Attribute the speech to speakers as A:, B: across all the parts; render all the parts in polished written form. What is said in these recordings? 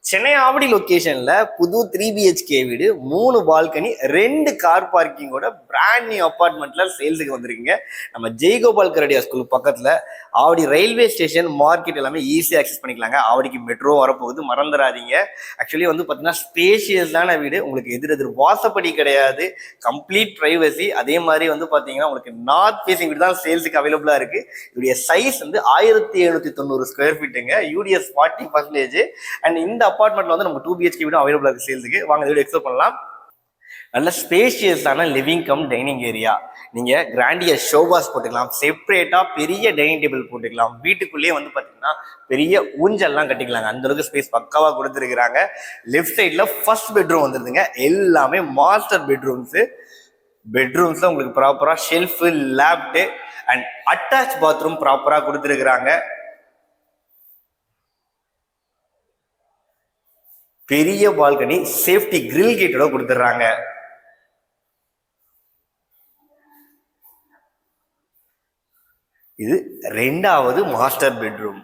A: சென்னை ஆவடி லொகேஷன்ல புது 3 BHK வீடு, 3 balcony, 2 car பார்க்கிங்கோட brand new அப்பார்ட்மெண்ட்ல சேல்ஸுக்கு வந்திருக்கீங்க. நம்ம ஜெய்கோபால் கரடியா ஸ்கூல் பக்கத்துல ஆவடி ரயில்வே ஸ்டேஷன், மார்க்கெட் எல்லாமே ஈஸியாக அக்சஸ் பண்ணிக்கலாங்க. ஆவடிக்கு மெட்ரோ வரப்போகுது, மறந்துடாதீங்க. ஆக்சுவலி வந்து பார்த்தீங்கன்னா ஸ்பேஷியஸான வீடு, உங்களுக்கு எதிர் வாசப்படி கிடையாது, கம்ப்ளீட் ப்ரைவசி. அதே மாதிரி வந்து பார்த்தீங்கன்னா உங்களுக்கு நார்த் ஃபேசிங் வீடு தான் சேல்ஸுக்கு அவைலபிளாக இருக்கு. இதோடைய சைஸ் வந்து 1790 ஸ்கொயர் ஃபீட்டுங்க, யூடிஎஸ் 40%. அண்ட் இந்த அபார்ட்மெண்ட்ல வந்து நம்ம 2 BHK வீடும் அவைலபிளா இருக்கு சேல்ஸுக்கு. வாங்க வீடியோ எக்ஸ்ப்ளோர் பண்ணலாம். நல்ல ஸ்பேஷியஸான லிவிங் கம் டைனிங் ஏரியா. நீங்க கிராண்டியா ஷோபாஸ் போட்டுக்கலாம், செப்பரேட்டா பெரிய டைனிங் டேபிள் போட்டுக்கலாம். வீட்டுக்குள்ளேயே வந்து பாத்தீங்கன்னா பெரிய ஊஞ்சல்லாம் கட்டிக்கலாங்க, அந்த அளவுக்கு ஸ்பேஸ் பக்காவா கொடுத்துருக்காங்க. லெஃப்ட் சைட்ல ஃபர்ஸ்ட் பெட்ரூம் வந்துருதுங்க. எல்லாமே மாஸ்டர் பெட்ரூம்ஸ்ல உங்களுக்கு ப்ராப்பரா shelf, left and attach bathroom ப்ராப்பரா கொடுத்துருக்காங்க. பெரிய பால்கனி, சேஃப்டி கிரில் கேட்டோட கொடுத்துட்றாங்க. இது 2வது மாஸ்டர் பெட்ரூம்.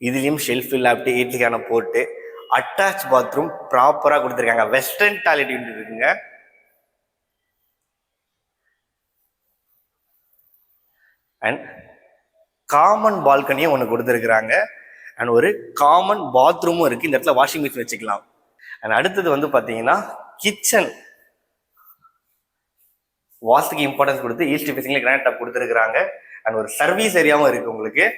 A: இதுலயும் ஷெல்ஃப், லேப்ட், ஏசிக்கான போட்டு அட்டாச் பாத்ரூம் ப்ராப்பரா கொடுத்துருக்காங்க. வெஸ்டர்ன் டாய்லெட் இருக்குங்க. அண்ட் காமன் பால்கனியும் ஒன்று கொடுத்துருக்குறாங்க. அண்ட் ஒரு காமன் பாத்ரூமும் இருக்கு. இந்த இடத்துல வாஷிங் மிஷின் வச்சுக்கலாம். அண்ட் அடுத்தது வந்து பாத்தீங்கன்னா கிச்சன். வாஸ்துக்கு இம்பார்ட்டன்ஸ் கொடுத்து ஈஸ்ட் ஃபேசிங்ல கிரானைட் டாப் கொடுத்துருக்காங்க. அண்ட் ஒரு சர்வீஸ் ஏரியாவும் இருக்கு உங்களுக்கு.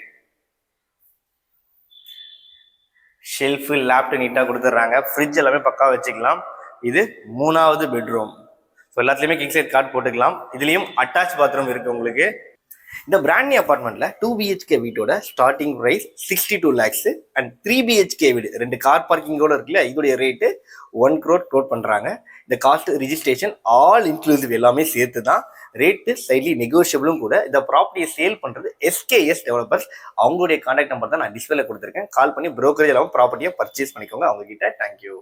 A: ஷெல்ஃப், லேப்ட் நீட்டா கொடுத்துட்றாங்க. ஃப்ரிட்ஜ் எல்லாமே பக்கா வச்சுக்கலாம். இது 3வது பெட்ரூம். ஸோ எல்லாத்துலயுமே கிங் சைட் கார்ட் போட்டுக்கலாம். இதுலயும் அட்டாச் பாத்ரூம் இருக்கு உங்களுக்கு. இந்த பிராண்ட் நியூ அபார்ட்மெண்ட்ல 2 BHK வீட்டோட starting price 62 lakhs. And 3 BHK வீடு 2 கார் பார்க்கிங்கோட இருக்குல்ல, இதோடைய ரேட்டு 1 crore கோட் பண்றாங்க. இந்த காஸ்ட், ரிஜிஸ்ட்ரேஷன் ஆல் இன்க்ளூசிவ் எல்லாமே சேர்த்து தான். ரேட்டு ஸ்லைட்லி நெகோஷியபிளும் கூட. இந்த ப்ராப்பர்ட்டியை சேல் பண்றது SKS டெவலப்பர்ஸ். அவங்களுடைய கான்டாக்ட் நம்பர் தான் நான் டிஸ்பிளேல கொடுத்துருக்கேன். கால் பண்ணி புரோக்கரேஜ் எல்லாம் ப்ராப்பர்ட்டியை பர்ச்சேஸ் பண்ணிக்கோங்க அவங்க கிட்ட. தேங்க்யூ.